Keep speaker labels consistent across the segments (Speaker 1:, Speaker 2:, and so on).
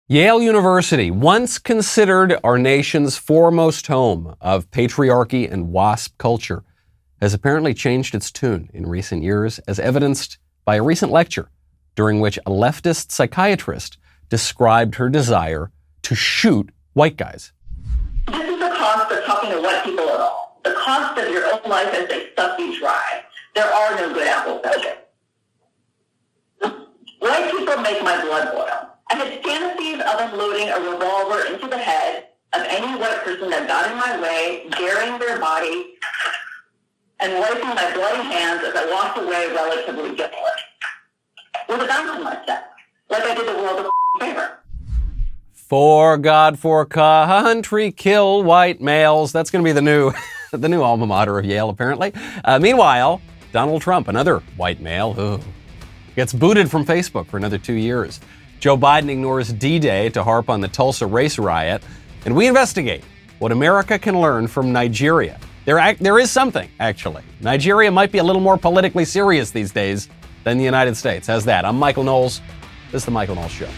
Speaker 1: Yale University, once considered our nation's foremost home of patriarchy and WASP culture, has apparently changed its tune in recent years, as evidenced by a recent lecture during which a leftist psychiatrist described her desire to shoot white guys.
Speaker 2: This is the cost of talking to white people at all. The cost of your own life as they suck you dry. There are no good apples out there. White people make my blood boil. I had fantasies of unloading a revolver into the head of any white person that got in my way, burying their body, and wiping my bloody hands as I walked away relatively guiltless. With a bounce in my step, like I did the world a favor.
Speaker 1: For God, for country, kill white males. That's going to be the new alma mater of Yale, apparently. Meanwhile, Donald Trump, another white male, gets booted from Facebook for another 2 years. Joe Biden ignores D-Day to harp on the Tulsa race riot, and we investigate what America can learn from Nigeria. There is something, actually. Nigeria might be a little more politically serious these days than the United States. How's that? I'm Michael Knowles. This is The Michael Knowles Show.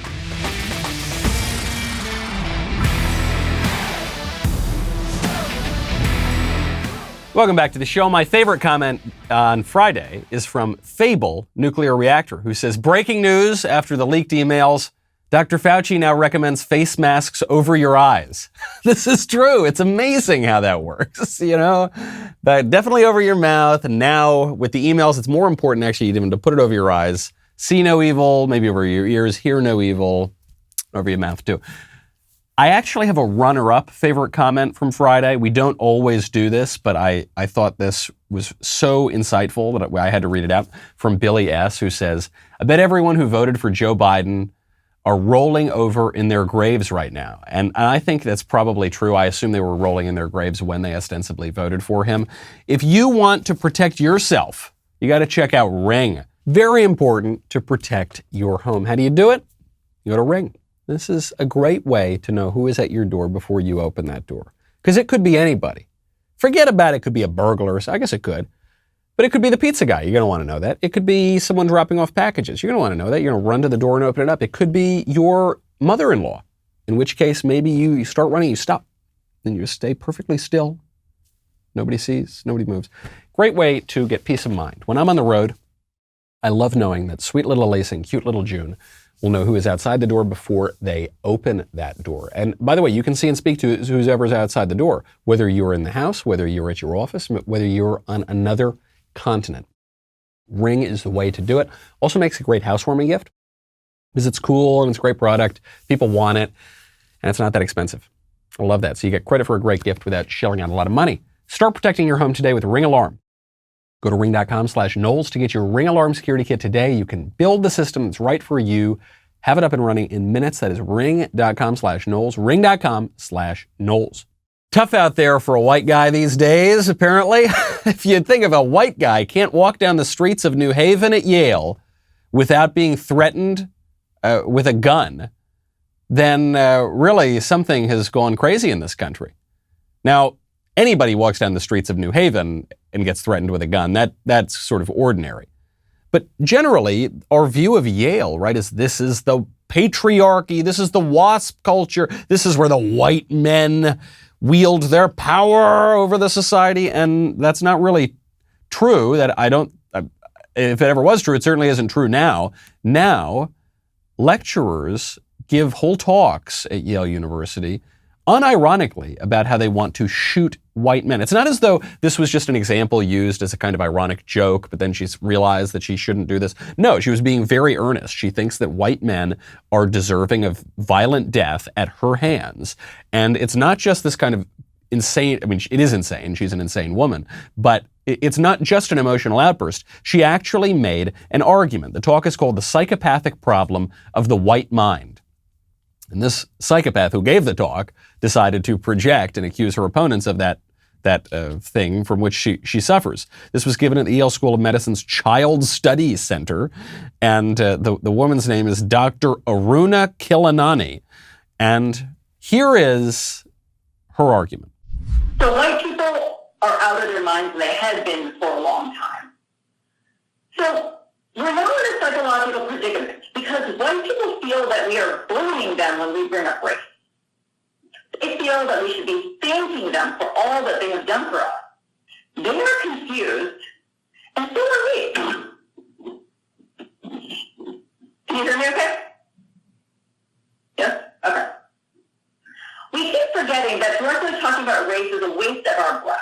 Speaker 1: Welcome back to the show. My favorite comment on Friday is from Fable Nuclear Reactor, who says, breaking news after the leaked emails, Dr. Fauci now recommends face masks over your eyes. This is true. It's amazing how that works, but definitely over your mouth. And now with the emails, it's more important actually even to put it over your eyes. See no evil, maybe over your ears, hear no evil, over your mouth too. I actually have a runner-up favorite comment from Friday. We don't always do this, but I thought this was so insightful that I had to read it out, from Billy S., who says, I bet everyone who voted for Joe Biden are rolling over in their graves right now. And I think that's probably true. I assume they were rolling in their graves when they ostensibly voted for him. If you want to protect yourself, you got to check out Ring. Very important to protect your home. How do you do it? You go to Ring. This is a great way to know who is at your door before you open that door. Because it could be anybody. Forget about it could be a burglar. I guess it could. But it could be the pizza guy. You're going to want to know that. It could be someone dropping off packages. You're going to want to know that. You're going to run to the door and open it up. It could be your mother-in-law. In which case, maybe you start running, you stop. Then you just stay perfectly still. Nobody sees, nobody moves. Great way to get peace of mind. When I'm on the road, I love knowing that sweet little Elise and cute little June will know who is outside the door before they open that door. And by the way, you can see and speak to whoever's outside the door, whether you're in the house, whether you're at your office, whether you're on another continent. Ring is the way to do it. Also makes a great housewarming gift because it's cool and it's a great product. People want it and it's not that expensive. I love that. So you get credit for a great gift without shelling out a lot of money. Start protecting your home today with Ring Alarm. Go to ring.com/Knowles to get your Ring Alarm security kit today. You can build the system that's right for you. Have it up and running in minutes. That is ring.com/Knowles, ring.com/Knowles. Tough out there for a white guy these days, apparently. If you think of a white guy can't walk down the streets of New Haven at Yale without being threatened with a gun, then really something has gone crazy in this country. Now, anybody walks down the streets of New Haven and gets threatened with a gun, that's sort of ordinary. But generally, our view of Yale, right, is this is the patriarchy, this is the WASP culture, this is where the white men wield their power over the society, and that's not really true. If it ever was true, it certainly isn't true now. Now, lecturers give whole talks at Yale University unironically about how they want to shoot white men. It's not as though this was just an example used as a kind of ironic joke, but then she's realized that she shouldn't do this. No, she was being very earnest. She thinks that white men are deserving of violent death at her hands. And it's not just this kind of insane, it is insane. She's an insane woman, but it's not just an emotional outburst. She actually made an argument. The talk is called The Psychopathic Problem of the White Mind. And this psychopath who gave the talk decided to project and accuse her opponents of that thing from which she suffers. This was given at the Yale School of Medicine's Child Studies Center, and the woman's name is Dr. Aruna Kilanani. And here is her argument.
Speaker 2: So white people are out of their minds, and they have been for a long time. So We're now in a psychological predicament because white people feel that we are bullying them when we bring up race. They feel that we should be thanking them for all that they have done for us. They are confused, and so are we. Can you hear me okay? Yes? Okay. We keep forgetting that directly talking about race is a waste of our breath.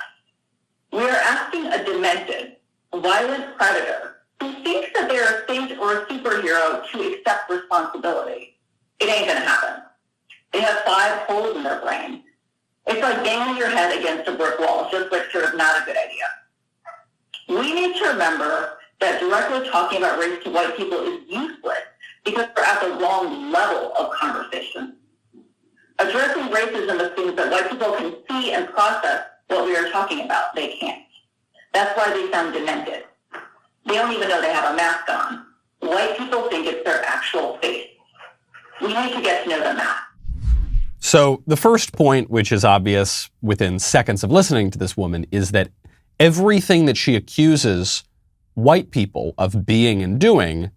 Speaker 2: We are asking a demented, violent predator who thinks that they're a saint or a superhero to accept responsibility. It ain't gonna happen. They have 5 holes in their brain. It's like banging your head against a brick wall. It's just like sort of not a good idea. We need to remember that directly talking about race to white people is useless because we're at the wrong level of conversation. Addressing racism assumes that white people can see and process what we are talking about. They can't. That's why they sound demented. They don't even know they have a mask on. White people think it's their actual face. We need to get to know them now.
Speaker 1: So the first point, which is obvious within seconds of listening to this woman, is that everything that she accuses white people of being and doing,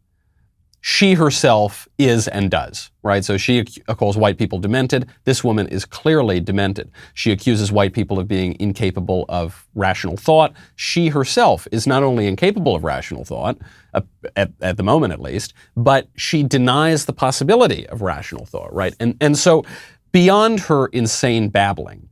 Speaker 1: she herself is and does, right? So she calls white people demented. This woman is clearly demented. She accuses white people of being incapable of rational thought. She herself is not only incapable of rational thought, at the moment at least, but she denies the possibility of rational thought, right? And so beyond her insane babbling,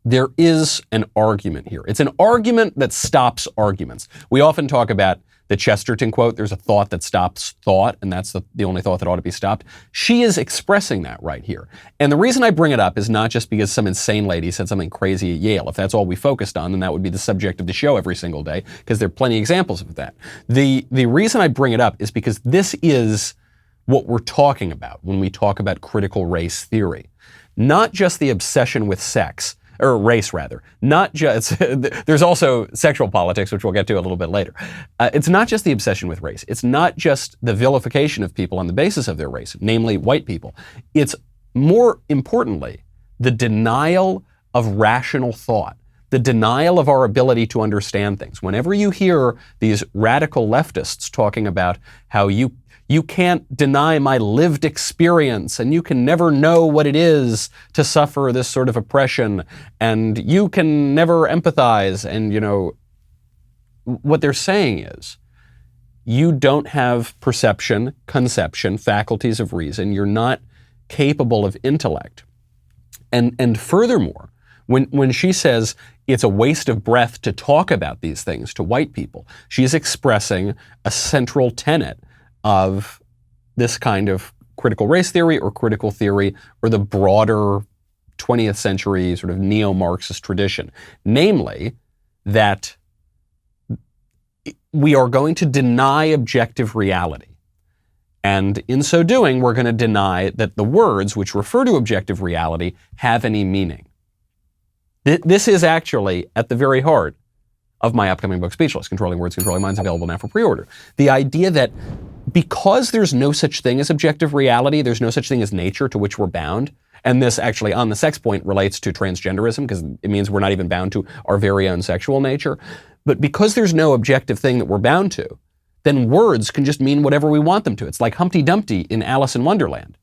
Speaker 1: there is an argument here. It's an argument that stops arguments. We often talk about the Chesterton quote, there's a thought that stops thought, and that's the only thought that ought to be stopped. She is expressing that right here. And the reason I bring it up is not just because some insane lady said something crazy at Yale. If that's all we focused on, then that would be the subject of the show every single day, because there are plenty of examples of that. The reason I bring it up is because this is what we're talking about when we talk about critical race theory. Not just the obsession with sex, or race rather, not just, there's also sexual politics, which we'll get to a little bit later. It's not just the obsession with race. It's not just the vilification of people on the basis of their race, namely white people. It's more importantly, the denial of rational thought, the denial of our ability to understand things. Whenever you hear these radical leftists talking about how you can't deny my lived experience, and you can never know what it is to suffer this sort of oppression, and you can never empathize. And, what they're saying is, you don't have perception, conception, faculties of reason. You're not capable of intellect. And furthermore, when she says it's a waste of breath to talk about these things to white people, she's expressing a central tenet of this kind of critical race theory or critical theory or the broader 20th century sort of neo-Marxist tradition. Namely, that we are going to deny objective reality. And in so doing, we're going to deny that the words which refer to objective reality have any meaning. This is actually at the very heart of my upcoming book, Speechless, Controlling Words, Controlling Minds, available now for pre-order. The idea that because there's no such thing as objective reality, there's no such thing as nature to which we're bound, and this actually on the sex point relates to transgenderism because it means we're not even bound to our very own sexual nature, but because there's no objective thing that we're bound to, then words can just mean whatever we want them to. It's like Humpty Dumpty in Alice in Wonderland.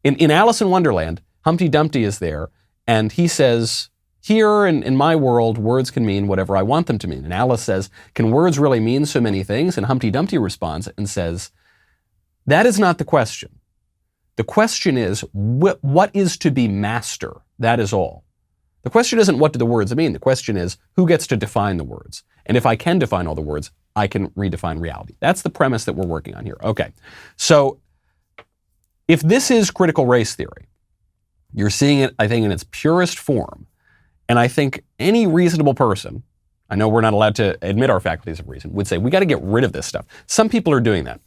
Speaker 1: In Alice in Wonderland, Humpty Dumpty is there, and he says, here in my world, words can mean whatever I want them to mean. And Alice says, can words really mean so many things? And Humpty Dumpty responds and says, that is not the question. The question is, what is to be master? That is all. The question isn't what do the words mean? The question is, who gets to define the words? And if I can define all the words, I can redefine reality. That's the premise that we're working on here. Okay, so if this is critical race theory, you're seeing it, I think, in its purest form. And I think any reasonable person, I know we're not allowed to admit our faculties of reason, would say, we got to get rid of this stuff. Some people are doing that.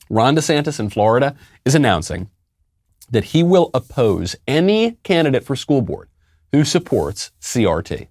Speaker 1: Ron Desantis in Florida is announcing that he will oppose any candidate for school board who supports CRT.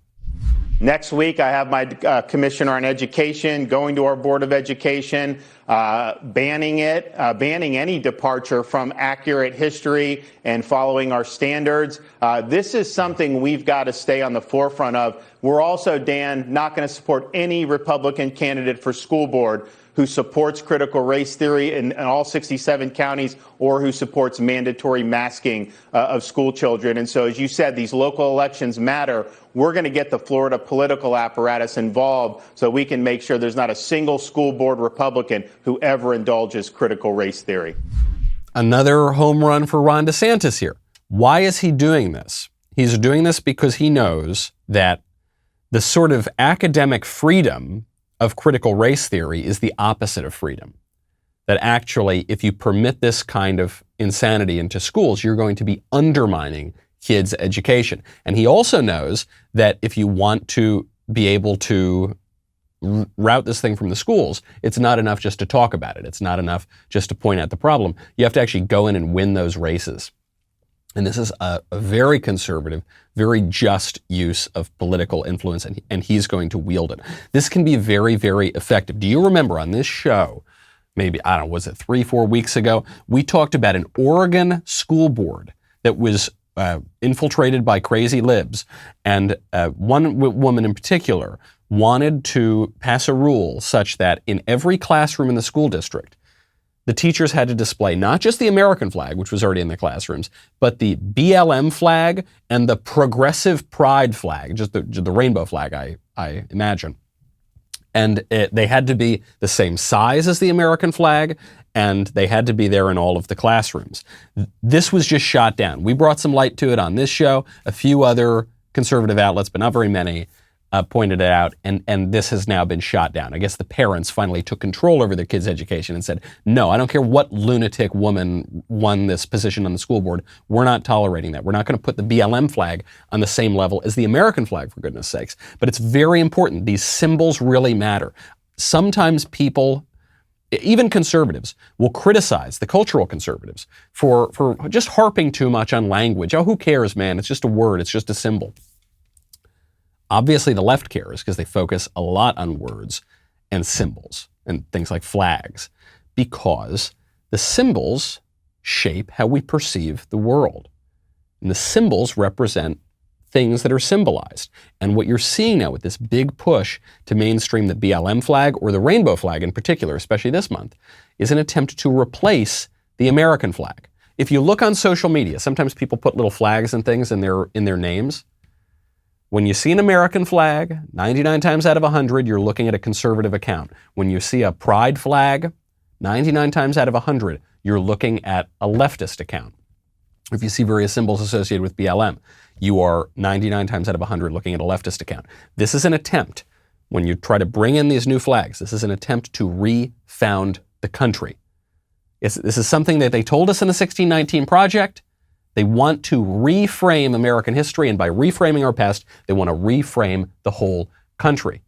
Speaker 3: Next week, I have my commissioner on education going to our Board of Education banning any departure from accurate history and following our standards. This is something we've got to stay on the forefront of. We're also, Dan, not going to support any Republican candidate for school board who supports critical race theory in all 67 counties or who supports mandatory masking of school children. And so, as you said, these local elections matter. We're going to get the Florida political apparatus involved so we can make sure there's not a single school board Republican who ever indulges critical race theory.
Speaker 1: Another home run for Ron DeSantis here. Why is he doing this? He's doing this because he knows that the sort of academic freedom of critical race theory is the opposite of freedom. That actually, if you permit this kind of insanity into schools, you're going to be undermining kids' education. And he also knows that if you want to be able to route this thing from the schools, it's not enough just to talk about it. It's not enough just to point out the problem. You have to actually go in and win those races. And this is a very conservative, very just use of political influence, and he's going to wield it. This can be very, very effective. Do you remember on this show, maybe, I don't know, was it 3-4 weeks ago, we talked about an Oregon school board that was infiltrated by crazy libs, and one woman in particular wanted to pass a rule such that in every classroom in the school district, the teachers had to display not just the American flag, which was already in the classrooms, but the BLM flag and the progressive pride flag, just the rainbow flag, I imagine. And they had to be the same size as the American flag, and they had to be there in all of the classrooms. This was just shot down. We brought some light to it on this show. A few other conservative outlets, but not very many, pointed it out, and this has now been shot down. I guess the parents finally took control over their kids' education and said, no, I don't care what lunatic woman won this position on the school board. We're not tolerating that. We're not going to put the BLM flag on the same level as the American flag, for goodness sakes. But it's very important. These symbols really matter. Sometimes people, even conservatives, will criticize the cultural conservatives for just harping too much on language. Oh, who cares, man? It's just a word. It's just a symbol. Obviously, the left cares because they focus a lot on words and symbols and things like flags, because the symbols shape how we perceive the world. And the symbols represent things that are symbolized. And what you're seeing now with this big push to mainstream the BLM flag, or the rainbow flag in particular, especially this month, is an attempt to replace the American flag. If you look on social media, sometimes people put little flags and things in their names. When you see an American flag, 99 times out of 100, you're looking at a conservative account. When you see a pride flag, 99 times out of 100, you're looking at a leftist account. If you see various symbols associated with BLM, you are 99 times out of 100 looking at a leftist account. This is an attempt, when you try to bring in these new flags, this is an attempt to refound the country. This is something that they told us in the 1619 Project. They want to reframe American history, and by reframing our past, they want to reframe the whole country.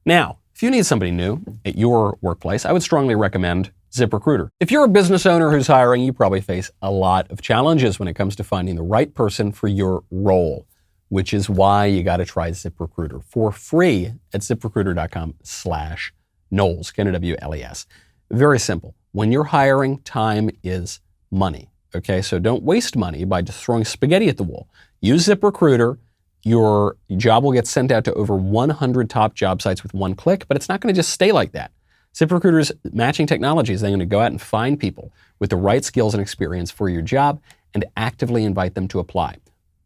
Speaker 1: Now, if you need somebody new at your workplace, I would strongly recommend ZipRecruiter. If you're a business owner who's hiring, you probably face a lot of challenges when it comes to finding the right person for your role, which is why you got to try ZipRecruiter for free at ZipRecruiter.com/Knowles, Knowles. Very simple. When you're hiring, time is money. Okay, so don't waste money by just throwing spaghetti at the wall. Use ZipRecruiter. Your job will get sent out to over 100 top job sites with one click, but it's not going to just stay like that. ZipRecruiter's matching technology is then going to go out and find people with the right skills and experience for your job and actively invite them to apply.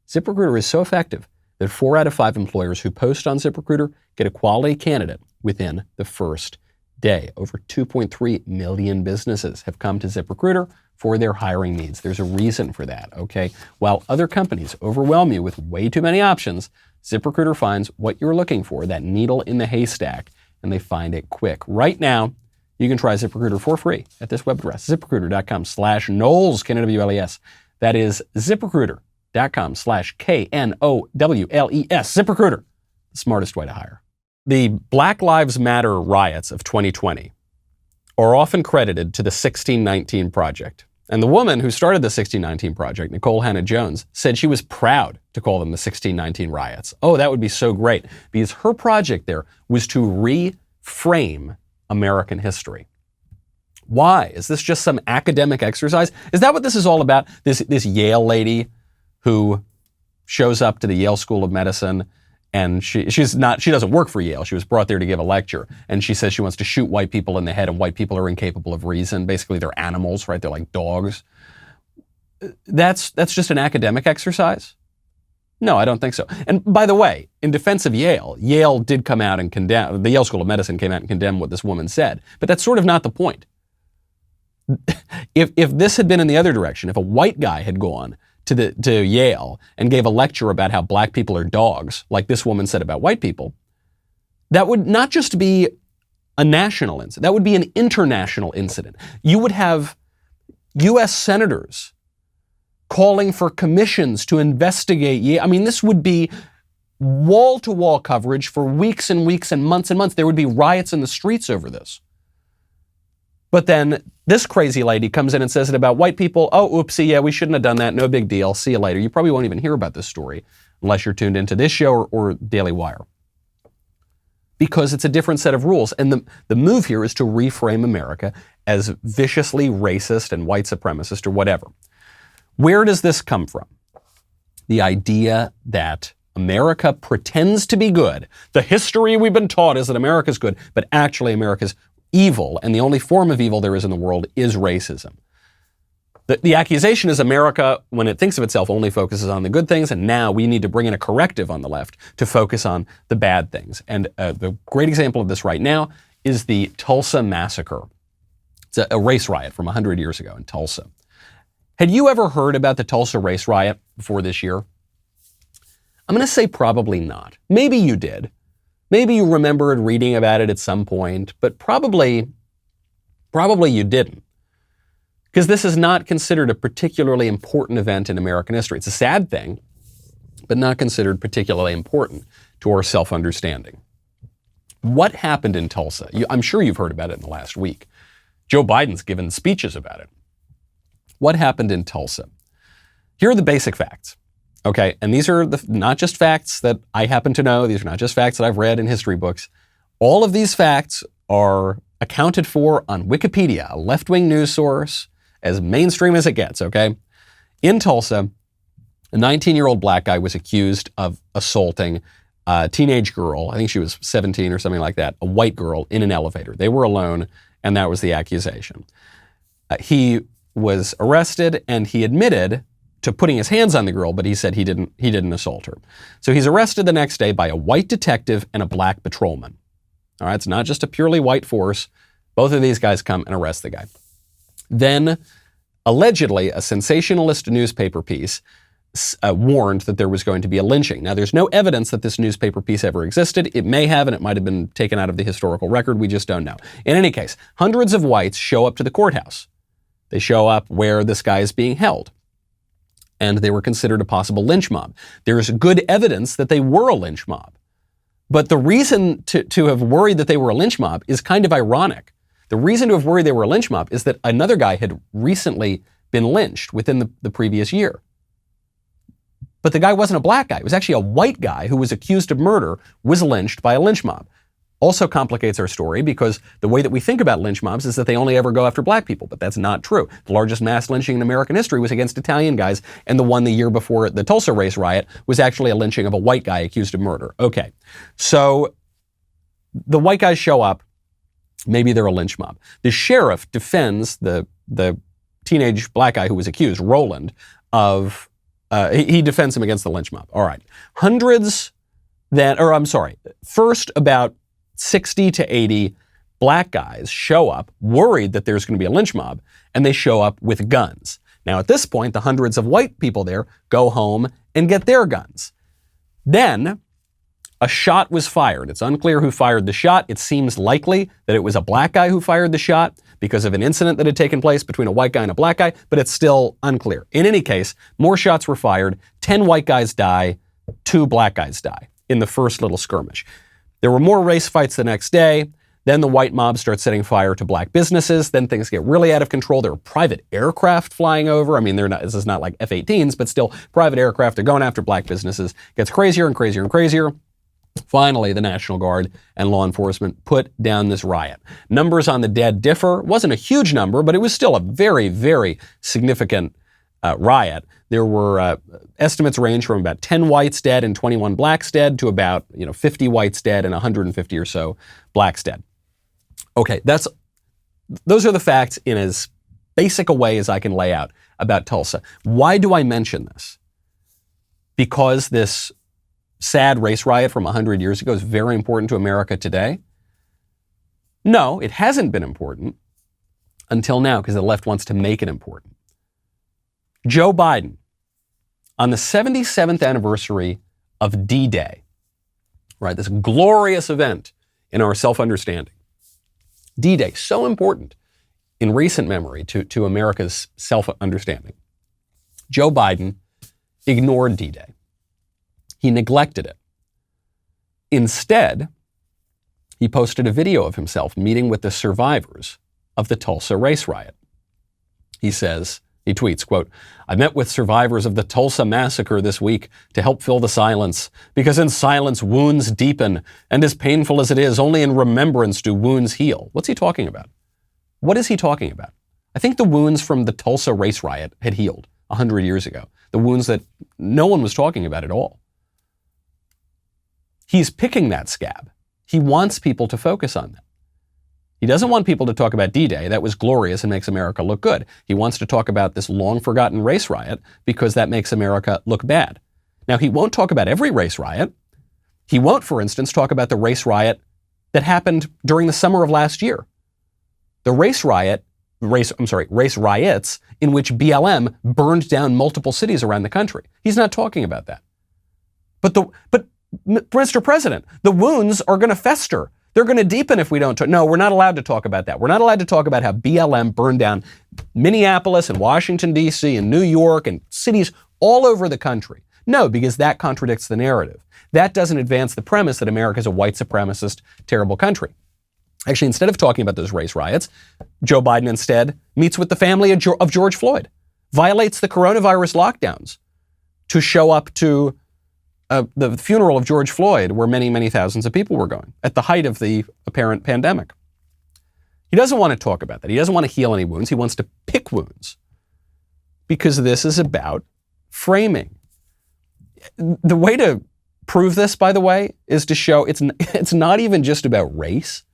Speaker 1: ZipRecruiter is so effective that 4 out of 5 employers who post on ZipRecruiter get a quality candidate within the first day. Over 2.3 million businesses have come to ZipRecruiter for their hiring needs. There's a reason for that, okay? While other companies overwhelm you with way too many options, ZipRecruiter finds what you're looking for, that needle in the haystack, and they find it quick. Right now, you can try ZipRecruiter for free at this web address, ZipRecruiter.com/Knowles, Knowles. That is ZipRecruiter.com/KNOWLES. ZipRecruiter, the smartest way to hire. The Black Lives Matter riots of 2020 are often credited to the 1619 Project. And the woman who started the 1619 Project, Nicole Hannah-Jones, said she was proud to call them the 1619 riots. Oh, that would be so great, because her project there was to reframe American history. Why? Is this just some academic exercise? Is that what this is all about? This Yale lady who shows up to the Yale School of Medicine, and she doesn't work for Yale. She was brought there to give a lecture, and she says she wants to shoot white people in the head, and white people are incapable of reason. Basically, they're animals, right? They're like dogs. That's just an academic exercise? No, I don't think so. And by the way, in defense of Yale, Yale did come out and condemn, the Yale School of Medicine came out and condemned what this woman said. But that's sort of not the point. If this had been in the other direction, if a white guy had gone to Yale and gave a lecture about how black people are dogs, like this woman said about white people, that would not just be a national incident, that would be an international incident. You would have U.S. senators calling for commissions to investigate Yale. I mean, this would be wall-to-wall coverage for weeks and weeks and months. There would be riots in the streets over this. But then this crazy lady comes in and says it about white people. Oh, oopsie, yeah, we shouldn't have done that. No big deal. See you later. You probably won't even hear about this story unless you're tuned into this show or Daily Wire. Because it's a different set of rules. And the move here is to reframe America as viciously racist and white supremacist or whatever. Where does this come from? The idea that America pretends to be good. The history we've been taught is that America's good, but actually America's evil, and the only form of evil there is in the world is racism. The accusation is America, when it thinks of itself, only focuses on the good things, and now we need to bring in a corrective on the left to focus on the bad things. And the great example of this right now is the Tulsa Massacre. It's a race riot from 100 years ago in Tulsa. Had you ever heard about the Tulsa race riot before this year? I'm going to say probably not. Maybe you did. Maybe you remembered reading about it at some point, but probably you didn't. Because this is not considered a particularly important event in American history. It's a sad thing, but not considered particularly important to our self-understanding. What happened in Tulsa? I'm sure you've heard about it in the last week. Joe Biden's given speeches about it. What happened in Tulsa? Here are the basic facts. Okay, and these are not just facts that I happen to know. These are not just facts that I've read in history books. All of these facts are accounted for on Wikipedia, a left-wing news source, as mainstream as it gets, okay? In Tulsa, a 19-year-old black guy was accused of assaulting a teenage girl, I think she was 17 or something like that, a white girl in an elevator. They were alone, and that was the accusation. He was arrested, and he admitted to putting his hands on the girl, but he said he didn't assault her. So he's arrested the next day by a white detective and a black patrolman. All right, it's not just a purely white force. Both of these guys come and arrest the guy. Then, allegedly, a sensationalist newspaper piece warned that there was going to be a lynching. Now, there's no evidence that this newspaper piece ever existed. It may have, and it might have been taken out of the historical record. We just don't know. In any case, hundreds of whites show up to the courthouse. They show up where this guy is being held. And they were considered a possible lynch mob. There's good evidence that they were a lynch mob. But the reason to have worried that they were a lynch mob is kind of ironic. The reason to have worried they were a lynch mob is that another guy had recently been lynched within the previous year. But the guy wasn't a black guy. It was actually a white guy who was accused of murder, was lynched by a lynch mob. Also complicates our story because the way that we think about lynch mobs is that they only ever go after black people, but that's not true. The largest mass lynching in American history was against Italian guys, and the one the year before the Tulsa race riot was actually a lynching of a white guy accused of murder. Okay, so the white guys show up, maybe they're a lynch mob. The sheriff defends the teenage black guy who was accused, Roland, of, he defends him against the lynch mob. All right, first about 60 to 80 black guys show up, worried that there's going to be a lynch mob, and they show up with guns. Now, at this point, the hundreds of white people there go home and get their guns. Then, a shot was fired. It's unclear who fired the shot. It seems likely that it was a black guy who fired the shot because of an incident that had taken place between a white guy and a black guy, but it's still unclear. In any case, more shots were fired. 10 white guys die, 2 black guys die in the first little skirmish. There were more race fights the next day. Then the white mob starts setting fire to black businesses. Then things get really out of control. There are private aircraft flying over. I mean, this is not like F-18s, but still private aircraft are going after black businesses. It gets crazier and crazier and crazier. Finally, the National Guard and law enforcement put down this riot. Numbers on the dead differ. It wasn't a huge number, but it was still a very, very significant riot. There were estimates range from about 10 whites dead and 21 blacks dead to about 50 whites dead and 150 or so blacks dead. Okay, those are the facts in as basic a way as I can lay out about Tulsa. Why do I mention this? Because this sad race riot from 100 years ago is very important to America today? No, it hasn't been important until now because the left wants to make it important. Joe Biden, on the 77th anniversary of D-Day, right, this glorious event in our self-understanding, D-Day, so important in recent memory to America's self-understanding. Joe Biden ignored D-Day. He neglected it. Instead, he posted a video of himself meeting with the survivors of the Tulsa race riot. He tweets, quote, "I met with survivors of the Tulsa Massacre this week to help fill the silence, because in silence wounds deepen, and as painful as it is, only in remembrance do wounds heal." What's he talking about? What is he talking about? I think the wounds from the Tulsa race riot had healed 100 years ago, the wounds that no one was talking about at all. He's picking that scab. He wants people to focus on that. He doesn't want people to talk about D-Day. That was glorious and makes America look good. He wants to talk about this long-forgotten race riot because that makes America look bad. Now, he won't talk about every race riot. He won't, for instance, talk about the race riot that happened during the summer of last year. The race riots in which BLM burned down multiple cities around the country. He's not talking about that. But Mr. President, the wounds are going to fester. They're going to deepen if we don't talk. No, we're not allowed to talk about that. We're not allowed to talk about how BLM burned down Minneapolis and Washington, D.C. and New York and cities all over the country. No, because that contradicts the narrative. That doesn't advance the premise that America is a white supremacist, terrible country. Actually, instead of talking about those race riots, Joe Biden instead meets with the family of George Floyd, violates the coronavirus lockdowns to show up to the funeral of George Floyd, where many, many thousands of people were going at the height of the apparent pandemic. He doesn't want to talk about that. He doesn't want to heal any wounds. He wants to pick wounds because this is about framing. The way to prove this, by the way, is to show it's not even just about race.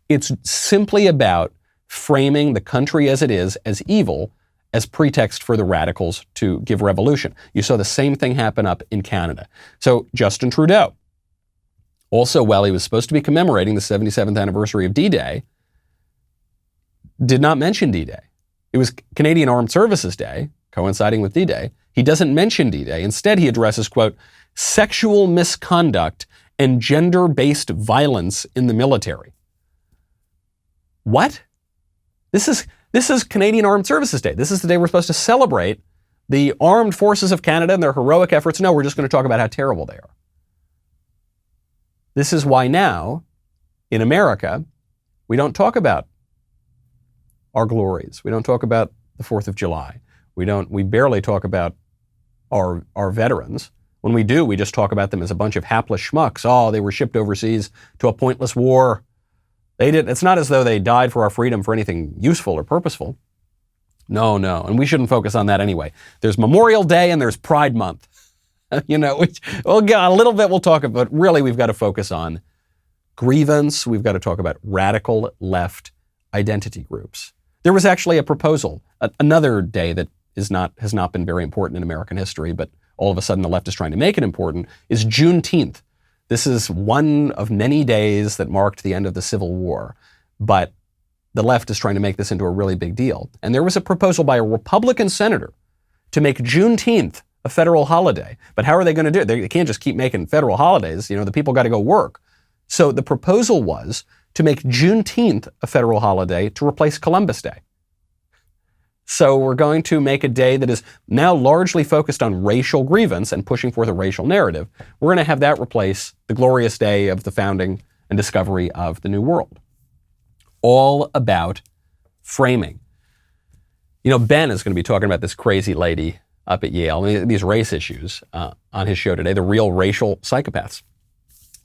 Speaker 1: It's simply about framing the country as it is as evil as pretext for the radicals to give revolution. You saw the same thing happen up in Canada. So Justin Trudeau, also while he was supposed to be commemorating the 77th anniversary of D-Day, did not mention D-Day. It was Canadian Armed Services Day, coinciding with D-Day. He doesn't mention D-Day. Instead, he addresses, quote, "sexual misconduct and gender-based violence in the military." What? This is Canadian Armed Services Day. This is the day we're supposed to celebrate the armed forces of Canada and their heroic efforts. No, we're just going to talk about how terrible they are. This is why now, in America, we don't talk about our glories. We don't talk about the 4th of July. We barely talk about our veterans. When we do, we just talk about them as a bunch of hapless schmucks. Oh, they were shipped overseas to a pointless war. It's not as though they died for our freedom for anything useful or purposeful. No. And we shouldn't focus on that anyway. There's Memorial Day and there's Pride Month. We'll get a little bit, we'll talk about, really we've got to focus on grievance. We've got to talk about radical left identity groups. There was actually a proposal, another day that has not been very important in American history, but all of a sudden the left is trying to make it important, is Juneteenth. This is one of many days that marked the end of the Civil War, but the left is trying to make this into a really big deal. And there was a proposal by a Republican senator to make Juneteenth a federal holiday. But how are they going to do it? They can't just keep making federal holidays. The people got to go work. So the proposal was to make Juneteenth a federal holiday to replace Columbus Day. So we're going to make a day that is now largely focused on racial grievance and pushing forth a racial narrative. We're going to have that replace the glorious day of the founding and discovery of the New World. All about framing. Ben is going to be talking about this crazy lady up at Yale, these race issues on his show today, The Real Racial Psychopaths.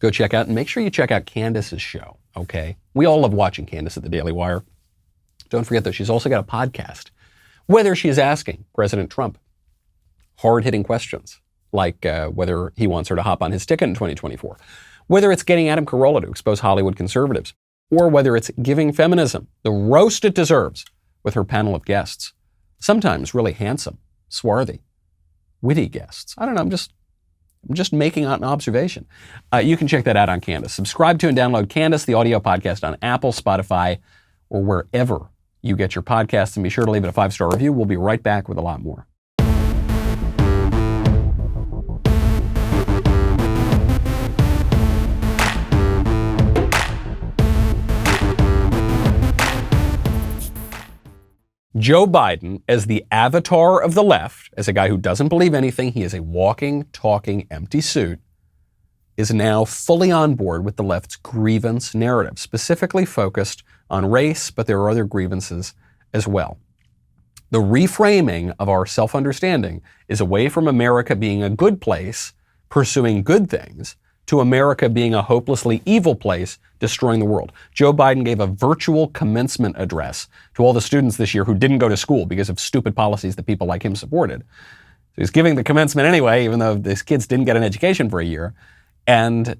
Speaker 1: go check out, and make sure you check out Candace's show, okay? We all love watching Candace at the Daily Wire. Don't forget, though, she's also got a podcast, whether she is asking President Trump hard-hitting questions, like whether he wants her to hop on his ticket in 2024, whether it's getting Adam Carolla to expose Hollywood conservatives, or whether it's giving feminism the roast it deserves with her panel of guests, sometimes really handsome, swarthy, witty guests. I don't know, I'm just making an observation. You can check that out on Candace. Subscribe to and download Candace, the audio podcast, on Apple, Spotify, or wherever you get your podcasts, and be sure to leave it a 5-star review. We'll be right back with a lot more. Joe Biden, as the avatar of the left, as a guy who doesn't believe anything, he is a walking, talking, empty suit, is now fully on board with the left's grievance narrative, specifically focused on race, but there are other grievances as well. The reframing of our self-understanding is away from America being a good place, pursuing good things, to America being a hopelessly evil place, destroying the world. Joe Biden gave a virtual commencement address to all the students this year who didn't go to school because of stupid policies that people like him supported. So he's giving the commencement anyway, even though these kids didn't get an education for a year. And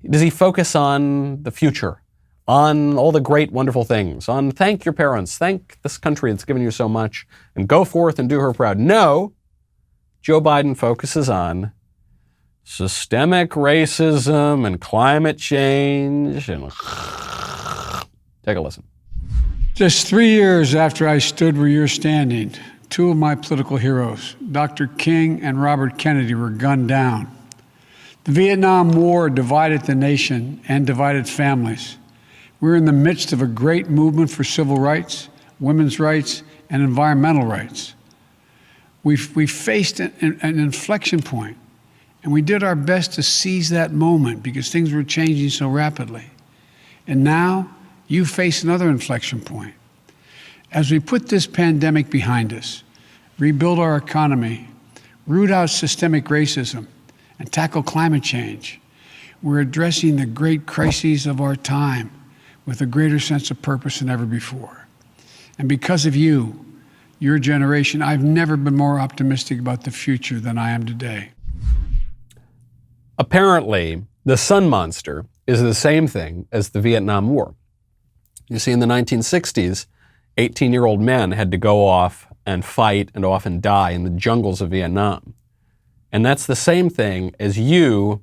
Speaker 1: does he focus on the future, on all the great, wonderful things, on thank your parents, thank this country that's given you so much, and go forth and do her proud? No, Joe Biden focuses on systemic racism and climate change. And take a listen.
Speaker 4: Just 3 years after I stood where you're standing, two of my political heroes, Dr. King and Robert Kennedy, were gunned down. The Vietnam War divided the nation and divided families. We're in the midst of a great movement for civil rights, women's rights, and environmental rights. We faced an inflection point, and we did our best to seize that moment because things were changing so rapidly. And now you face another inflection point. As we put this pandemic behind us, rebuild our economy, root out systemic racism, and tackle climate change, we're addressing the great crises of our time with a greater sense of purpose than ever before. And because of you, your generation, I've never been more optimistic about the future than I am today.
Speaker 1: Apparently, the sun monster is the same thing as the Vietnam War. You see, in the 1960s, 18-year-old men had to go off and fight and often die in the jungles of Vietnam. And that's the same thing as you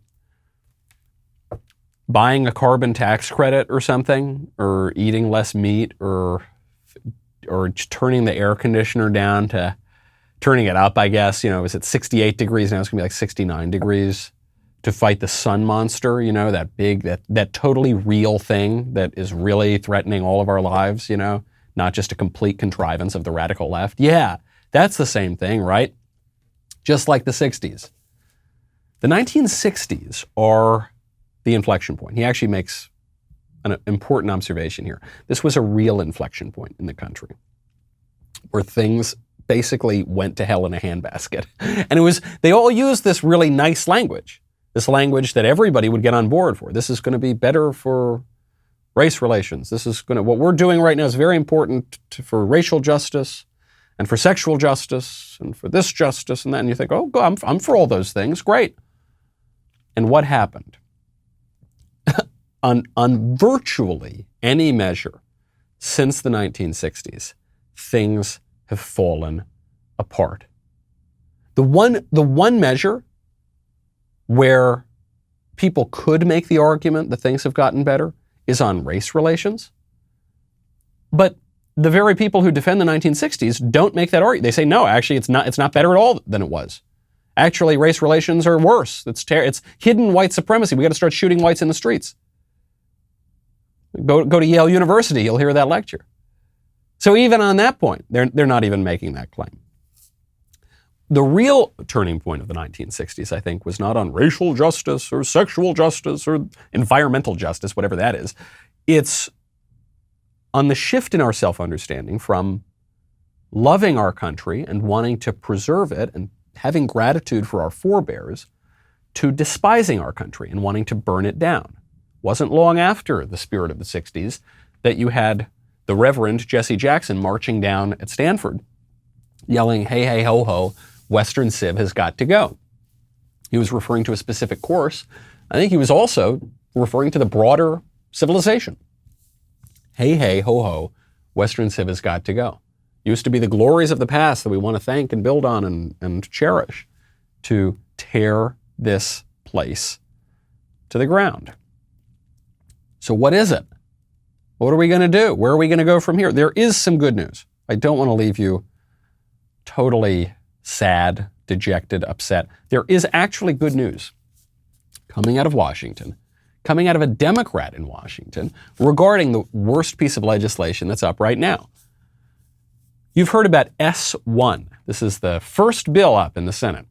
Speaker 1: buying a carbon tax credit or something, or eating less meat, or turning the air conditioner down to turning it up, I guess. You know, it was at 68 degrees, now it's gonna be like 69 degrees to fight the sun monster, you know, that big, that totally real thing that is really threatening all of our lives, you know, not just a complete contrivance of the radical left. Yeah, that's the same thing, right? Just like the 60s. The 1960s are the inflection point. He actually makes an important observation here. This was a real inflection point in the country where things basically went to hell in a handbasket. And they all used this really nice language, this language that everybody would get on board for. This is going to be better for race relations. What we're doing right now is very important for racial justice and for sexual justice and for this justice and that. And you think, oh, I'm for all those things. Great. And what happened? On virtually any measure since the 1960s, things have fallen apart. The one measure where people could make the argument that things have gotten better is on race relations. But the very people who defend the 1960s don't make that argument. They say, no, actually, it's not better at all than it was. Actually, race relations are worse. It's hidden white supremacy. We got to start shooting whites in the streets. Go to Yale University, you'll hear that lecture. So even on that point, they're not even making that claim. The real turning point of the 1960s, I think, was not on racial justice or sexual justice or environmental justice, whatever that is. It's on the shift in our self-understanding from loving our country and wanting to preserve it and having gratitude for our forebears to despising our country and wanting to burn it down. Wasn't long after the spirit of the 60s that you had the Reverend Jesse Jackson marching down at Stanford, yelling, "Hey, hey, ho, ho, Western Civ has got to go." He was referring to a specific course. I think he was also referring to the broader civilization. Hey, hey, ho, ho, Western Civ has got to go. Used to be the glories of the past that we want to thank and build on and cherish, to tear this place to the ground. So what is it? What are we going to do? Where are we going to go from here? There is some good news. I don't want to leave you totally sad, dejected, upset. There is actually good news coming out of Washington, coming out of a Democrat in Washington, regarding the worst piece of legislation that's up right now. You've heard about S1. This is the first bill up in the Senate,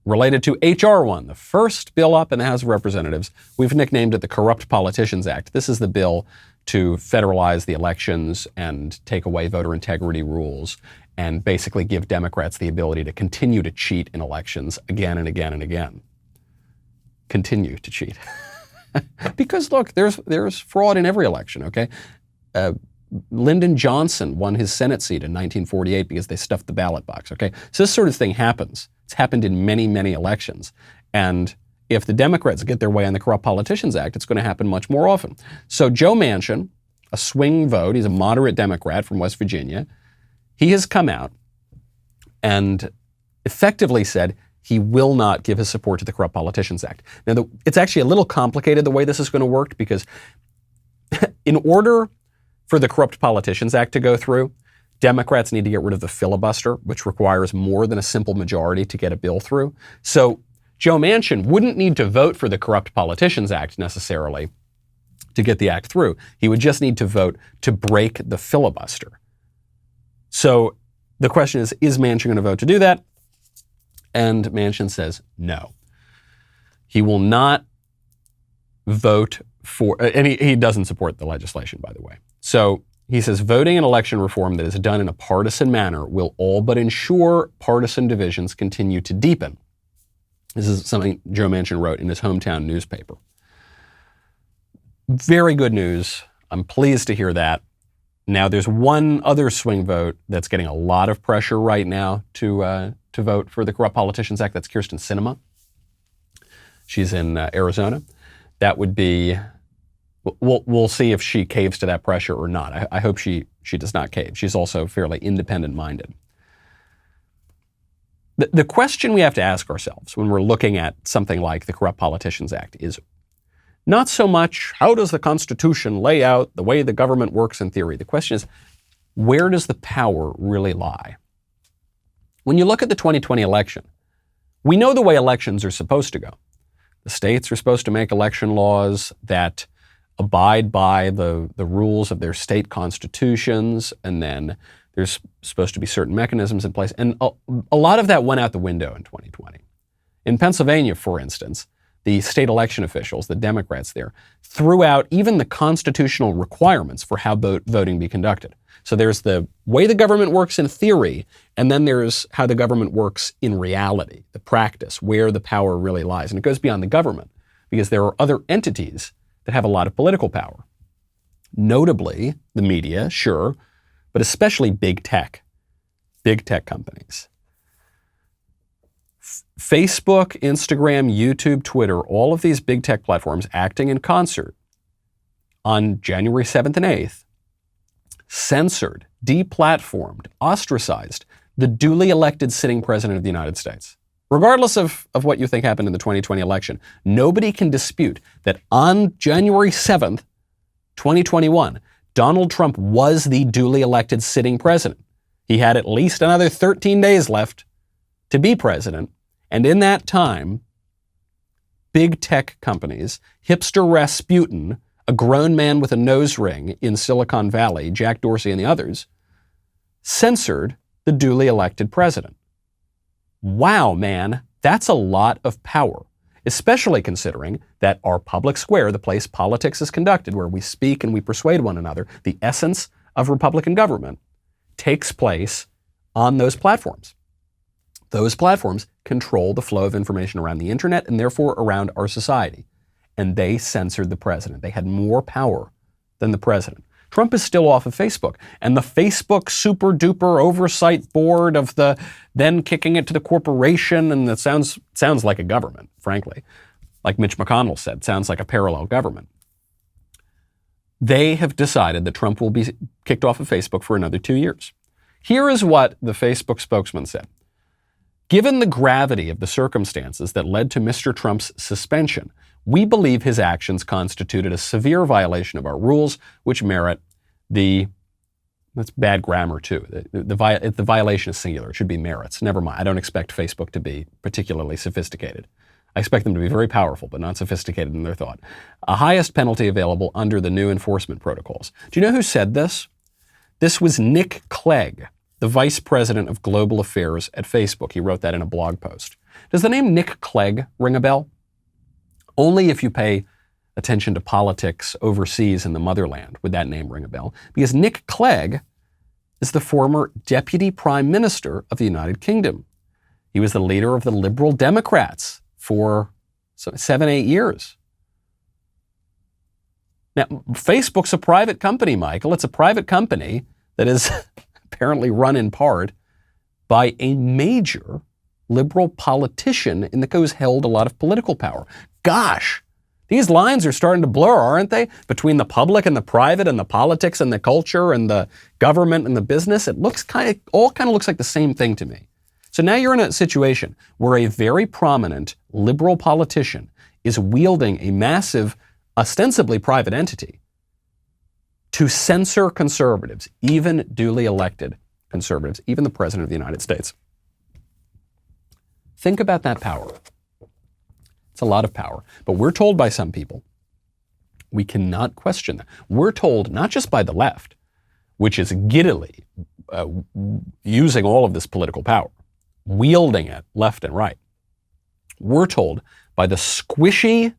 Speaker 1: related to HR1, the first bill up in the House of Representatives. We've nicknamed it the Corrupt Politicians Act. This is the bill to federalize the elections and take away voter integrity rules and basically give Democrats the ability to continue to cheat in elections again and again and again. Continue to cheat. Because look, there's fraud in every election, okay? Lyndon Johnson won his Senate seat in 1948 because they stuffed the ballot box, okay? So this sort of thing happens. It's happened in many, many elections. And if the Democrats get their way on the Corrupt Politicians Act, it's going to happen much more often. So Joe Manchin, a swing vote, he's a moderate Democrat from West Virginia, he has come out and effectively said he will not give his support to the Corrupt Politicians Act. Now, it's actually a little complicated the way this is going to work, because in order for the Corrupt Politicians Act to go through, Democrats need to get rid of the filibuster, which requires more than a simple majority to get a bill through. So Joe Manchin wouldn't need to vote for the Corrupt Politicians Act necessarily to get the act through. He would just need to vote to break the filibuster. So the question is Manchin going to vote to do that? And Manchin says no. He will not vote for, and he doesn't support the legislation, by the way. So he says voting in election reform that is done in a partisan manner will all but ensure partisan divisions continue to deepen. This is something Joe Manchin wrote in his hometown newspaper. Very good news. I'm pleased to hear that. Now, there's one other swing vote that's getting a lot of pressure right now to vote for the Corrupt Politicians Act. That's Kyrsten Sinema. She's in Arizona. That would be, we'll see if she caves to that pressure or not. I hope she does not cave. She's also fairly independent-minded. The question we have to ask ourselves when we're looking at something like the Corrupt Politicians Act is not so much how does the Constitution lay out the way the government works in theory. The question is, where does the power really lie? When you look at the 2020 election, we know the way elections are supposed to go. The states are supposed to make election laws that abide by the rules of their state constitutions, and then there's supposed to be certain mechanisms in place. And a lot of that went out the window in 2020. In Pennsylvania, for instance, the state election officials, the Democrats there, threw out even the constitutional requirements for how voting be conducted. So there's the way the government works in theory, and then there's how the government works in reality, the practice, where the power really lies. And it goes beyond the government, because there are other entities that have a lot of political power. Notably, the media, sure, but especially big tech companies. Facebook, Instagram, YouTube, Twitter, all of these big tech platforms acting in concert on January 7th and 8th, censored, deplatformed, ostracized the duly elected sitting president of the United States. Regardless of what you think happened in the 2020 election, nobody can dispute that on January 7th, 2021, Donald Trump was the duly elected sitting president. He had at least another 13 days left to be president. And in that time, big tech companies, hipster Rasputin, a grown man with a nose ring in Silicon Valley, Jack Dorsey and the others, censored the duly elected president. Wow, man, that's a lot of power, especially considering that our public square, the place politics is conducted, where we speak and we persuade one another, the essence of Republican government, takes place on those platforms. Those platforms control the flow of information around the internet and therefore around our society. And they censored the president. They had more power than the president. Trump is still off of Facebook. And the Facebook super duper oversight board of the then kicking it to the corporation, and that sounds like a government, frankly. Like Mitch McConnell said, sounds like a parallel government. They have decided that Trump will be kicked off of Facebook for another 2 years. Here is what the Facebook spokesman said. Given the gravity of the circumstances that led to Mr. Trump's suspension, we believe his actions constituted a severe violation of our rules, which merit that's bad grammar too. The violation is singular. It should be merits. Never mind. I don't expect Facebook to be particularly sophisticated. I expect them to be very powerful, but not sophisticated in their thought. A highest penalty available under the new enforcement protocols. Do you know who said this? This was Nick Clegg, the vice president of global affairs at Facebook. He wrote that in a blog post. Does the name Nick Clegg ring a bell? Only if you pay attention to politics overseas in the motherland would that name ring a bell. Because Nick Clegg is the former deputy prime minister of the United Kingdom. He was the leader of the Liberal Democrats for 7-8 years. Now, Facebook's a private company, Michael. It's a private company that is apparently run in part by a major liberal politician and that who's held a lot of political power. Gosh, these lines are starting to blur, aren't they? Between the public and the private and the politics and the culture and the government and the business. It looks all looks like the same thing to me. So now you're in a situation where a very prominent liberal politician is wielding a massive, ostensibly private entity to censor conservatives, even duly elected conservatives, even the President of the United States. Think about that power. It's a lot of power. But we're told by some people, we cannot question that. We're told, not just by the left, which is giddily using all of this political power, wielding it left and right. We're told by the squishy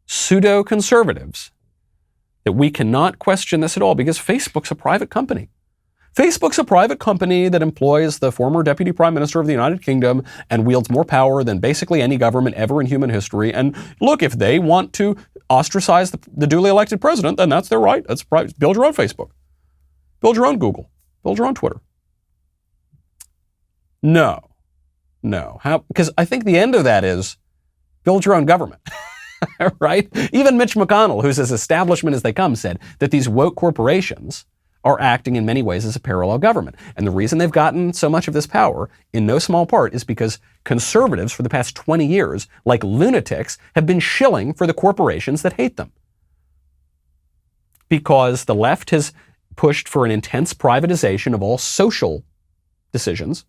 Speaker 1: pseudo-conservatives that we cannot question this at all because Facebook's a private company. Facebook's a private company that employs the former deputy prime minister of the United Kingdom and wields more power than basically any government ever in human history. And look, if they want to ostracize the duly elected president, then that's their right. That's private. Build your own Facebook. Build your own Google. Build your own Twitter. No. How? Because I think the end of that is build your own government. Right? Even Mitch McConnell, who's as establishment as they come, said that these woke corporations are acting in many ways as a parallel government. And the reason they've gotten so much of this power, in no small part, is because conservatives for the past 20 years, like lunatics, have been shilling for the corporations that hate them. Because the left has pushed for an intense privatization of all social decisions,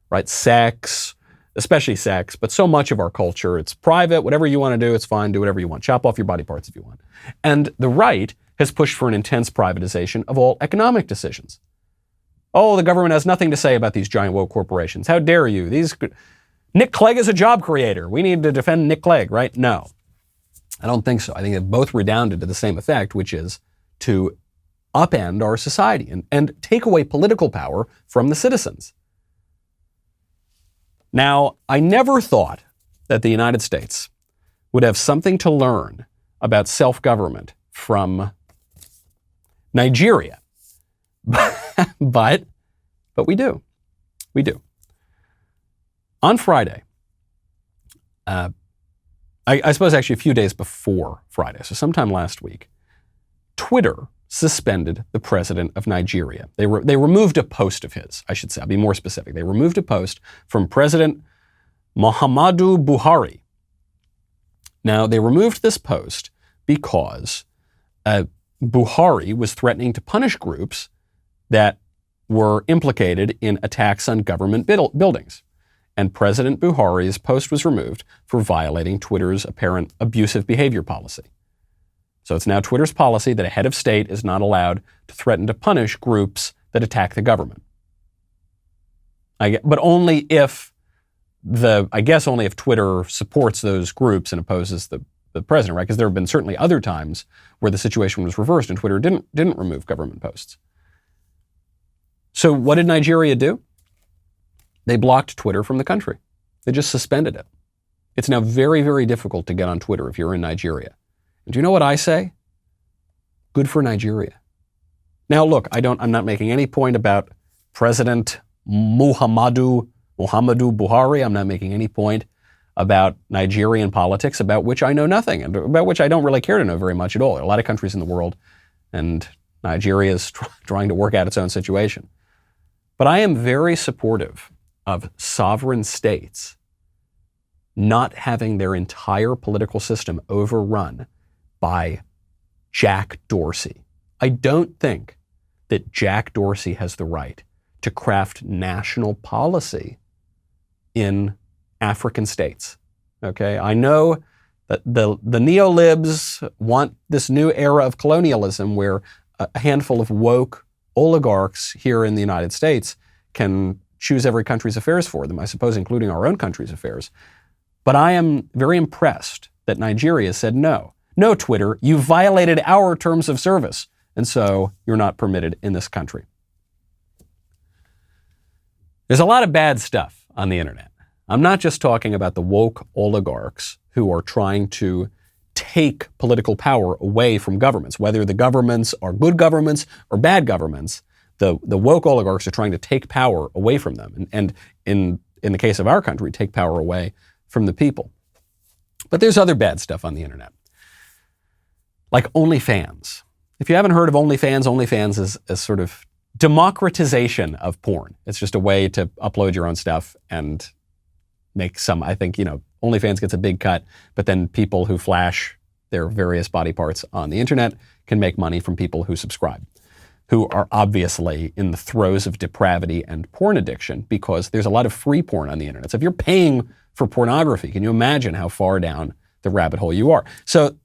Speaker 1: right? Sex, especially sex, but so much of our culture, it's private, whatever you want to do, it's fine, do whatever you want. Chop off your body parts if you want. And the right has pushed for an intense privatization of all economic decisions. Oh, the government has nothing to say about these giant woke corporations. How dare you? Nick Clegg is a job creator. We need to defend Nick Clegg, right? No, I don't think so. I think they've both redounded to the same effect, which is to upend our society and take away political power from the citizens. Now, I never thought that the United States would have something to learn about self-government from Nigeria. but we do. We do. On Friday, I suppose actually a few days before Friday, so sometime last week, Twitter suspended the president of Nigeria. They removed a post of his, I should say. I'll be more specific. They removed a post from President Muhammadu Buhari. Now, they removed this post because Buhari was threatening to punish groups that were implicated in attacks on government buildings. And President Buhari's post was removed for violating Twitter's apparent abusive behavior policy. So it's now Twitter's policy that a head of state is not allowed to threaten to punish groups that attack the government. But only if only if Twitter supports those groups and opposes the president, right? Because there have been certainly other times where the situation was reversed and Twitter didn't remove government posts. So what did Nigeria do? They blocked Twitter from the country. They just suspended it. It's now very, very difficult to get on Twitter if you're in Nigeria. And do you know what I say? Good for Nigeria. Now, look, I'm not making any point about President Muhammadu Buhari. I'm not making any point about Nigerian politics, about which I know nothing, and about which I don't really care to know very much at all. There are a lot of countries in the world, and Nigeria is trying to work out its own situation. But I am very supportive of sovereign states not having their entire political system overrun by Jack Dorsey. I don't think that Jack Dorsey has the right to craft national policy in African states. Okay, I know that the neolibs want this new era of colonialism where a handful of woke oligarchs here in the United States can choose every country's affairs for them, I suppose, including our own country's affairs. But I am very impressed that Nigeria said no. No, Twitter, you violated our terms of service, and so you're not permitted in this country. There's a lot of bad stuff on the internet. I'm not just talking about the woke oligarchs who are trying to take political power away from governments, whether the governments are good governments or bad governments. The woke oligarchs are trying to take power away from them, and in the case of our country, take power away from the people. But there's other bad stuff on the internet, like OnlyFans. If you haven't heard of OnlyFans, OnlyFans is a sort of democratization of porn. It's just a way to upload your own stuff and make some, I think, OnlyFans gets a big cut, but then people who flash their various body parts on the internet can make money from people who subscribe, who are obviously in the throes of depravity and porn addiction because there's a lot of free porn on the internet. So if you're paying for pornography, can you imagine how far down the rabbit hole you are? So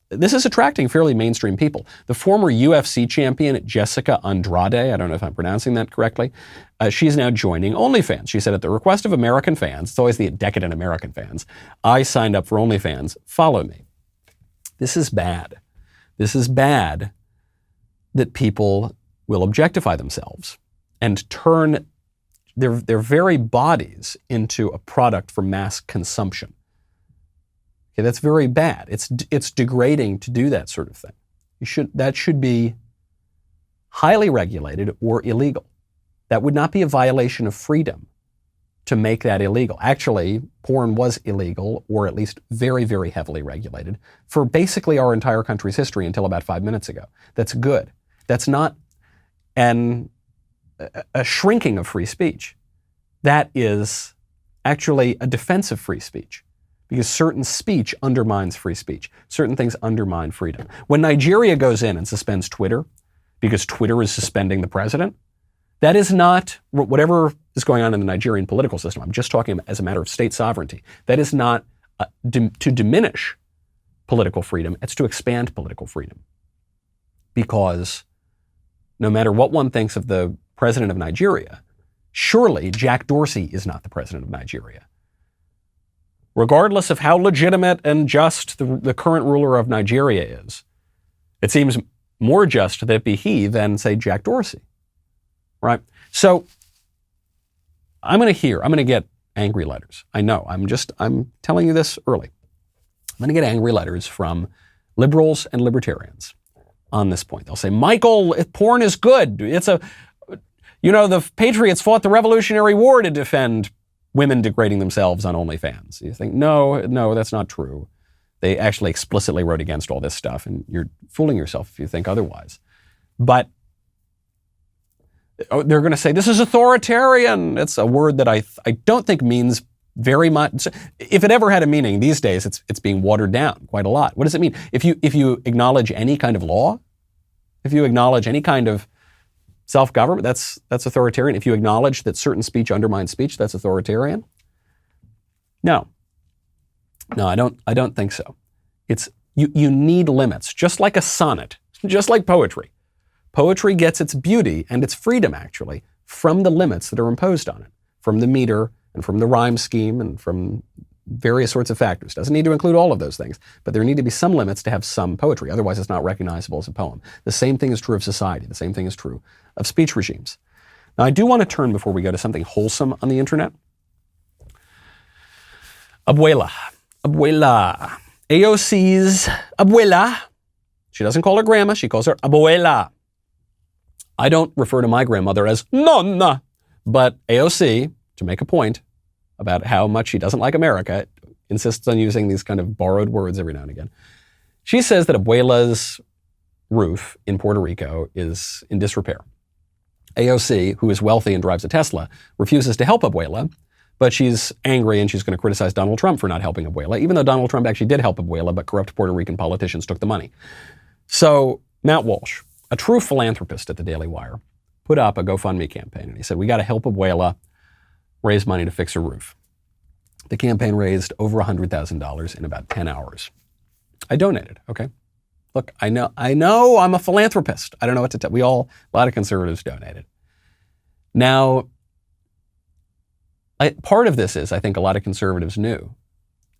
Speaker 1: this is attracting fairly mainstream people. The former UFC champion, Jessica Andrade, I don't know if I'm pronouncing that correctly, she's now joining OnlyFans. She said, at the request of American fans, it's always the decadent American fans, I signed up for OnlyFans, follow me. This is bad. This is bad that people will objectify themselves and turn their very bodies into a product for mass consumption. Okay, that's very bad. It's degrading to do that sort of thing. That should be highly regulated or illegal. That would not be a violation of freedom to make that illegal. Actually, porn was illegal, or at least very, very heavily regulated, for basically our entire country's history until about 5 minutes ago. That's good. That's not a shrinking of free speech. That is actually a defense of free speech. Because certain speech undermines free speech. Certain things undermine freedom. When Nigeria goes in and suspends Twitter because Twitter is suspending the president, that is not, whatever is going on in the Nigerian political system, I'm just talking as a matter of state sovereignty, that is not to diminish political freedom, it's to expand political freedom. Because no matter what one thinks of the president of Nigeria, surely Jack Dorsey is not the president of Nigeria. Regardless of how legitimate and just the current ruler of Nigeria is, it seems more just that it be he than, say, Jack Dorsey, right? So I'm going to get angry letters. I know, I'm telling you this early. I'm going to get angry letters from liberals and libertarians on this point. They'll say, Michael, porn is good. The Patriots fought the Revolutionary War to defend women degrading themselves on OnlyFans. You think, no, that's not true. They actually explicitly wrote against all this stuff, and you're fooling yourself if you think otherwise. But they're going to say, this is authoritarian. It's a word that I don't think means very much. If it ever had a meaning these days, it's being watered down quite a lot. What does it mean? If you acknowledge any kind of law, if you acknowledge any kind of self-government, that's authoritarian. If you acknowledge that certain speech undermines speech, that's authoritarian. No, I don't think so. You need limits, just like a sonnet, just like poetry. Poetry gets its beauty and its freedom, actually, from the limits that are imposed on it, from the meter and from the rhyme scheme and from various sorts of factors. Doesn't need to include all of those things, but there need to be some limits to have some poetry. Otherwise, it's not recognizable as a poem. The same thing is true of society. The same thing is true of speech regimes. Now, I do want to turn before we go to something wholesome on the internet. Abuela. AOC's abuela. She doesn't call her grandma. She calls her abuela. I don't refer to my grandmother as nonna, but AOC, to make a point about how much she doesn't like America, insists on using these kind of borrowed words every now and again. She says that abuela's roof in Puerto Rico is in disrepair. AOC, who is wealthy and drives a Tesla, refuses to help abuela, but she's angry and she's going to criticize Donald Trump for not helping abuela, even though Donald Trump actually did help abuela, but corrupt Puerto Rican politicians took the money. So Matt Walsh, a true philanthropist at the Daily Wire, put up a GoFundMe campaign, and he said, we got to help abuela raise money to fix her roof. The campaign raised over $100,000 in about 10 hours. I donated, okay? Look, I know I'm a philanthropist. I don't know what to tell. A lot of conservatives donated. Now, part of this is, I think a lot of conservatives knew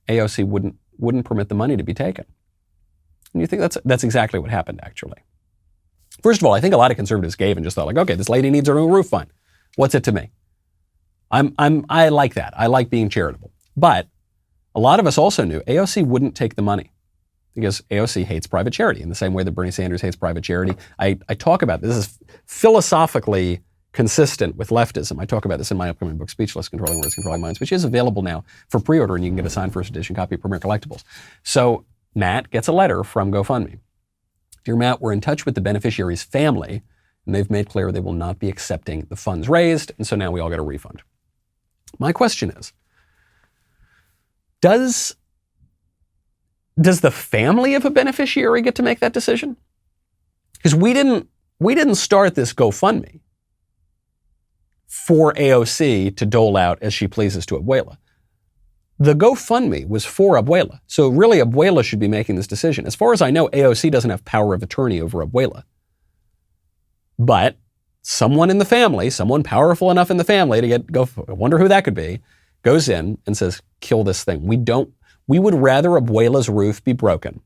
Speaker 1: AOC wouldn't permit the money to be taken. And you think that's exactly what happened, actually. First of all, I think a lot of conservatives gave and just thought, like, okay, this lady needs her new roof, fine. What's it to me? I like that. I like being charitable. But a lot of us also knew AOC wouldn't take the money because AOC hates private charity in the same way that Bernie Sanders hates private charity. I talk about this is philosophically consistent with leftism. I talk about this in my upcoming book, Speechless, Controlling Words, Controlling Minds, which is available now for pre-order, and you can get a signed first edition copy of Premier Collectibles. So Matt gets a letter from GoFundMe. Dear Matt, we're in touch with the beneficiary's family, and they've made clear they will not be accepting the funds raised, and so now we all get a refund. My question is, does the family of a beneficiary get to make that decision? Because we didn't start this GoFundMe for AOC to dole out as she pleases to abuela. The GoFundMe was for abuela. So really abuela should be making this decision. As far as I know, AOC doesn't have power of attorney over abuela. But someone in the family, someone powerful enough in the family to I wonder who that could be, goes in and says, kill this thing. We would rather abuela's roof be broken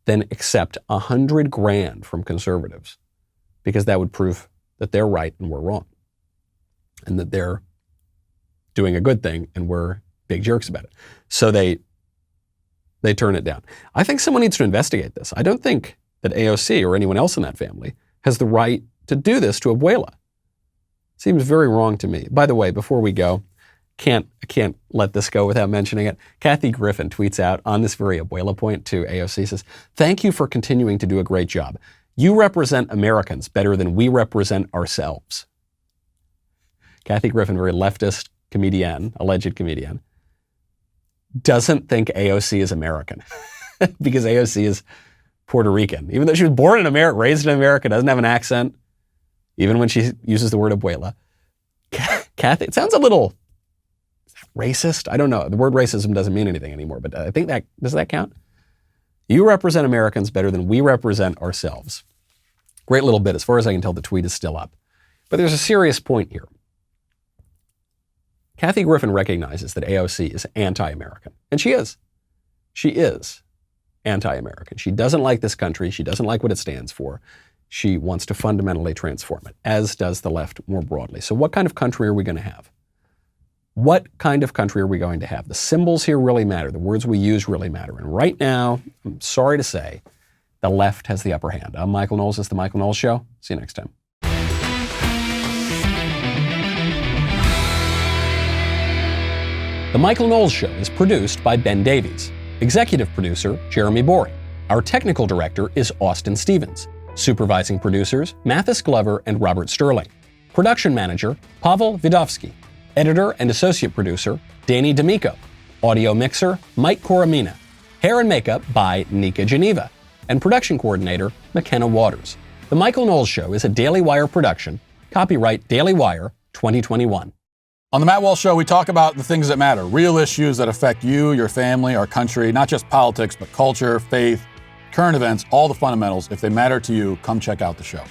Speaker 1: than accept $100,000 from conservatives, because that would prove that they're right and we're wrong, and that they're doing a good thing and we're big jerks about it. So they turn it down. I think someone needs to investigate this. I don't think that AOC or anyone else in that family has the right to do this to abuela. Seems very wrong to me. By the way, before we go, I can't let this go without mentioning it. Kathy Griffin tweets out on this very abuela point to AOC, says, thank you for continuing to do a great job. You represent Americans better than we represent ourselves. Kathy Griffin, very leftist comedian, alleged comedian, doesn't think AOC is American because AOC is Puerto Rican. Even though she was born in America, raised in America, doesn't have an accent, even when she uses the word abuela. Kathy, it sounds a little racist. I don't know. The word racism doesn't mean anything anymore, but I think does that count? You represent Americans better than we represent ourselves. Great little bit. As far as I can tell, the tweet is still up. But there's a serious point here. Kathy Griffin recognizes that AOC is anti-American. And she is. She is anti-American. She doesn't like this country. She doesn't like what it stands for. She wants to fundamentally transform it, as does the left more broadly. So what kind of country are we going to have? What kind of country are we going to have? The symbols here really matter. The words we use really matter. And right now, I'm sorry to say, the left has the upper hand. I'm Michael Knowles. This is The Michael Knowles Show. See you next time. The Michael Knowles Show is produced by Ben Davies. Executive producer, Jeremy Boring. Our technical director is Austin Stevens. Supervising producers, Mathis Glover and Robert Sterling. Production manager, Pavel Vidovsky. Editor and associate producer, Danny D'Amico. Audio mixer, Mike Coromina. Hair and makeup by Nika Geneva. And production coordinator, McKenna Waters. The Michael Knowles Show is a Daily Wire production. Copyright Daily Wire 2021.
Speaker 5: On the Matt Walsh Show, we talk about the things that matter, real issues that affect you, your family, our country, not just politics, but culture, faith, current events, all the fundamentals. If they matter to you, come check out the show.